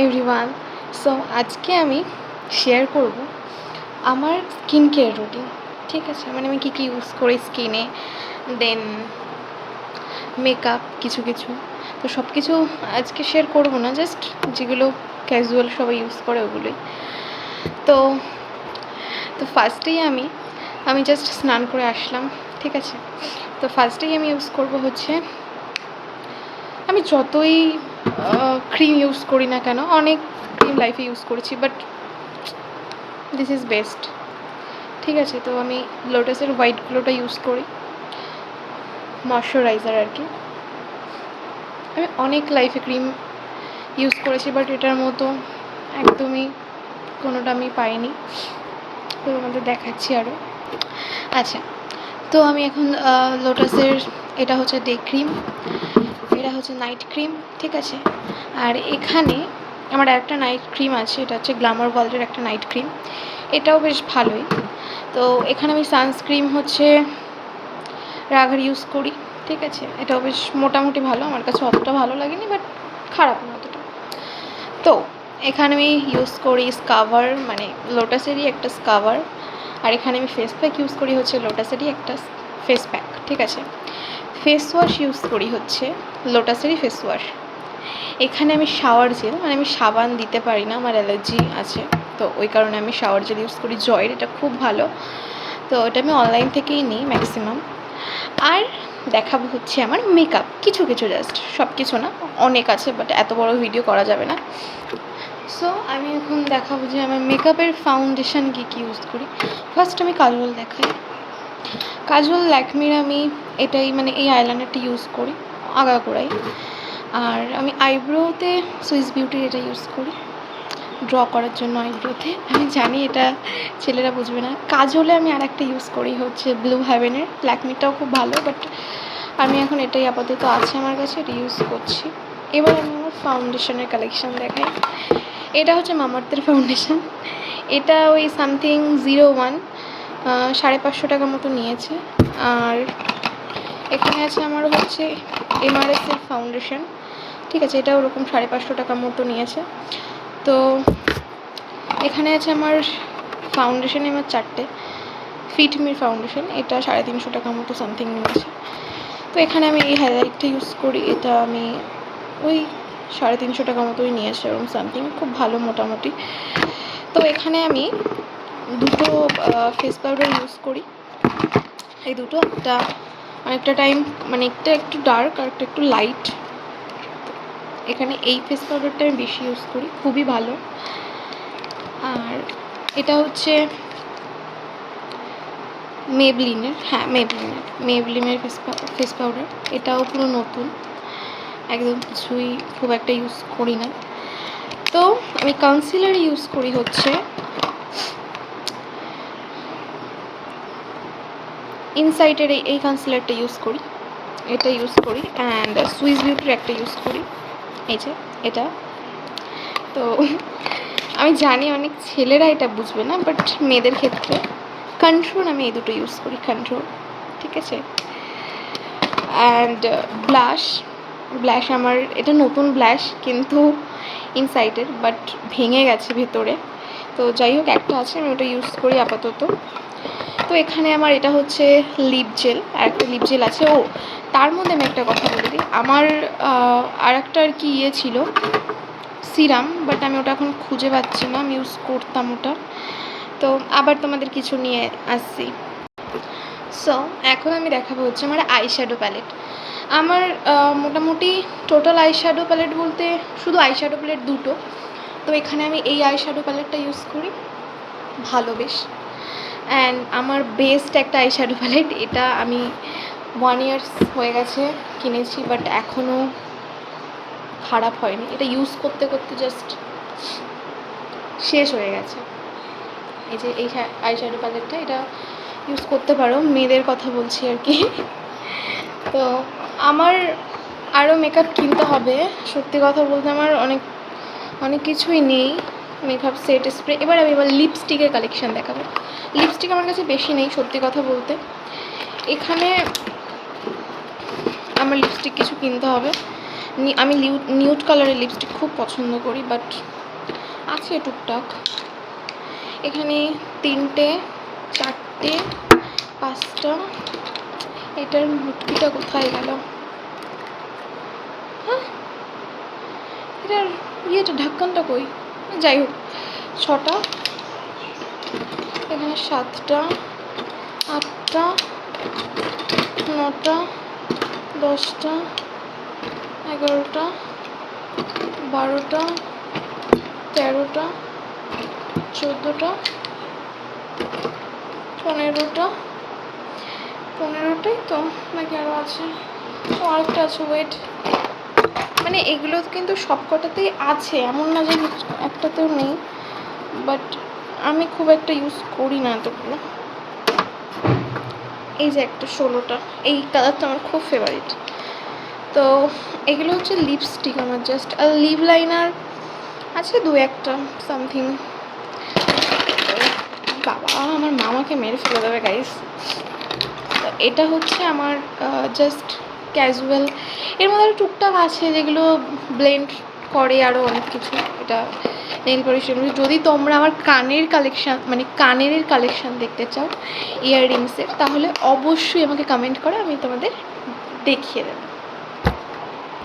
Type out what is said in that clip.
Everyone. So আজকে আমি share করব আমার স্কিন কেয়ার রুটিন। ঠিক আছে, মানে আমি কী কী ইউজ করি স্কিনে, দেন মেকআপ কিছু কিছু। তো সব কিছু আজকে শেয়ার করব না, জাস্ট যেগুলো ক্যাজুয়াল সবাই ইউজ করে ওগুলোই। তো তো ফার্স্টেই আমি জাস্ট স্নান করে আসলাম। ঠিক আছে, তো ফার্স্টেই আমি ইউজ করব হচ্ছে, আমি যতই ক্রিম ইউজ করি না কেন, অনেক ক্রিম লাইফে ইউজ করেছি, বাট দিস ইজ বেস্ট। ঠিক আছে, তো আমি লোটাসের হোয়াইট গ্লোটা ইউজ করি, ময়শ্চারাইজার আর কি। আমি অনেক লাইফে ক্রিম ইউজ করেছি, বাট এটার মতো একদমই কোনোটা আমি পাইনি। তো তোমাদের দেখাচ্ছি আরও। আচ্ছা, তো আমি এখন লোটাসের, এটা হচ্ছে ডে ক্রিম, এটা হচ্ছে নাইট ক্রিম। ঠিক আছে, আর এখানে আমার একটা নাইট ক্রিম আছে, এটা হচ্ছে গ্ল্যামার ওয়ার্ল্ডের একটা নাইট ক্রিম, এটাও বেশ ভালোই। তো এখানে আমি সানস্ক্রিন হচ্ছে রাগার ইউজ করি। ঠিক আছে, এটাও বেশ মোটামুটি ভালো, আমার কাছে অতটা ভালো লাগেনি, বাট খারাপ না অতটা। তো এখানে আমি ইউজ করি স্কাভার, মানে লোটাসেরই একটা স্কাভার, আর এখানে আমি ফেস প্যাক ইউজ করি হচ্ছে লোটাসেরই একটা ফেস প্যাক। ঠিক আছে, ফেস ওয়াশ ইউজ করি হচ্ছে লোটাসেরই ফেস ওয়াশ। এখানে আমি শাওয়ার জেল, মানে আমি সাবান দিতে পারি না, আমার অ্যালার্জি আছে, তো ওই কারণে আমি শাওয়ার জেল ইউজ করি জয়ের, এটা খুব ভালো। তো এটা আমি অনলাইন থেকেই নিই ম্যাক্সিমাম। আর দেখাবো হচ্ছে আমার মেকআপ, কিছু কিছু, জাস্ট সব কিছু না, অনেক আছে, বাট এত বড় ভিডিও করা যাবে না। সো আমি এখন দেখাবো যে আমার মেকআপের ফাউন্ডেশন কী কী ইউজ করি। ফার্স্ট আমি কাজল দেখাই। কাজল ল্যাকমির আমি এটাই, মানে এই আইলাইনারটা ইউজ করি আগাগোড়াই। আর আমি আইব্রোতে সুইস বিউটির এটা ইউজ করি ড্র করার জন্য আইব্রোতে। আমি জানি এটা ছেলেরা বুঝবে না। কাজলে আমি আর একটা ইউজ করি হচ্ছে ব্লু হেভেনের, ল্যাকমিটাও খুব ভালো, বাট আমি এখন এটাই আপাতত আছে আমার কাছে, এটা ইউজ করছি। এবার আমি আমার ফাউন্ডেশনের কালেকশান দেখাই। এটা হচ্ছে মামাআর্থের ফাউন্ডেশন, এটা ওই সামথিং 01 550 টাকা মতো নিয়েছে। আর এখানে আছে আমার হচ্ছে এমআরএসের ফাউন্ডেশন। ঠিক আছে, এটা ওরকম 550 টাকা মতো নিয়েছে। তো এখানে আছে আমার ফাউন্ডেশন, আমার 4টে ফিটমির ফাউন্ডেশন, এটা 350 টাকা মতো সামথিং নিয়েছে। তো এখানে আমি এই হাইলাইটটা ইউজ করি, এটা আমি ওই 350 টাকা মতোই নিয়েছে ওরকম সামথিং, খুব ভালো মোটামুটি। তো এখানে আমি দুটো ফেস পাউডার ইউজ করি, এই দুটো, একটা অনেকটা টাইম, মানে একটা একটু ডার্ক আর একটা একটু লাইট। এখানে এই ফেস পাউডারটা আমি বেশি ইউজ করি, খুবই ভালো। আর এটা হচ্ছে মেবলিনের, হ্যাঁ মেবলিনের ফেস পাউডার, এটাও পুরো নতুন, একদম কিছুই খুব একটা ইউজ করি না। তো আমি কনসিলার ইউজ করি হচ্ছে ইনসাইটের এই কনসিলারটা ইউজ করি, এটা ইউজ করি। অ্যান্ড সুইস বিউটির একটা ইউজ করি, এই যে এটা। তো আমি জানি অনেক ছেলেরা এটা বুঝবে না, বাট মেয়েদের ক্ষেত্রে কন্ট্রোল, আমি এই দুটো ইউজ করি, কন্ট্রোল। ঠিক আছে, অ্যান্ড ব্লাশ আমার এটা নতুন ব্লাশ, কিন্তু ইনসাইটের, বাট ভেঙে গেছে ভেতরে। তো যাই হোক, একটা আছে, আমি ওটা ইউজ করি আপাতত। তো এখানে আমার এটা হচ্ছে লিপ জেল, আর একটা লিপ জেল আছে। ও, তার মধ্যে আমি একটা কথা বলে দিই, আমার আর একটা আর কি ইয়ে ছিল সিরাম, বাট আমি ওটা এখন খুঁজে পাচ্ছি না, আমি ইউজ করতাম ওটা। তো আবার তোমাদের কিছু নিয়ে আসছি। সো এখন আমি দেখাবো হচ্ছে আমার আইশ্যাডো প্যালেট। আমার মোটামুটি টোটাল আইশ্যাডো প্যালেট বলতে শুধু আইশ্যাডো প্যালেট দুটো। তো এখানে আমি এই আইশ্যাডো প্যালেটটা ইউজ করি, ভালো বেশ। অ্যান্ড আমার বেস্ট একটা আইশ্যাডো প্যালেট, এটা আমি 1 year হয়ে গেছে কিনেছি, বাট এখনও খারাপ হয়নি, এটা ইউজ করতে করতে জাস্ট শেষ হয়ে গেছে। এই যে এই আইশ্যাডো প্যালেটটা, এটা ইউজ করতে পারো, মেয়েদের কথা বলছি আর কি। তো আমার আরও মেকআপ কিনতে হবে, সত্যি কথা বলতে আমার অনেক কিছুই নেই, মেকআপ সেট, স্প্রে। এবার আমি লিপস্টিকের কালেকশান দেখাবো। লিপস্টিক আমার কাছে বেশি নেই সত্যি কথা বলতে, এখানে আমার লিপস্টিক কিছু কিনতে হবে। আমি নিউড কালারের লিপস্টিক খুব পছন্দ করি, বাট আছে টুকটাক। এখানে 3টে 4টে 5টা। এটার মুটকিটা কোথায় গেল? হ্যাঁ, এটার ইয়েটা ঢাক্কানটা কই? যাই হোক, 6টা, এখানে 7টা 8টা 9টা 10টা 11টা 12টা 13টা 14টা 15টাই তো, নাকি আরও আছে? ও আরেকটা আছে, ওয়েট। মানে এগুলো কিন্তু সবকটাতেই আছে, এমন না যে একটাতেও নেই, বাট আমি খুব একটা ইউজ করি না এতগুলো। এই যে একটা 16টা, এই কালারটা আমার খুব ফেভারিট। তো এগুলো হচ্ছে লিপস্টিক আমার জাস্ট। আর লিপ লাইনার আছে 2-1টা সামথিং। বাবা, আমার মামাকে মেরে ফেলে দেবে গাইস। তো এটা হচ্ছে আমার জাস্ট ক্যাজুয়াল। এর মধ্যে আরও টুকটাক আছে যেগুলো ব্লেন্ড করে আরও অনেক কিছু। এটা নেল পলিশ। যদি তোমরা আমার কানের কালেকশান দেখতে চাও ইয়াররিংসের, তাহলে অবশ্যই আমাকে কমেন্ট করো, আমি তোমাদের দেখিয়ে দেবো।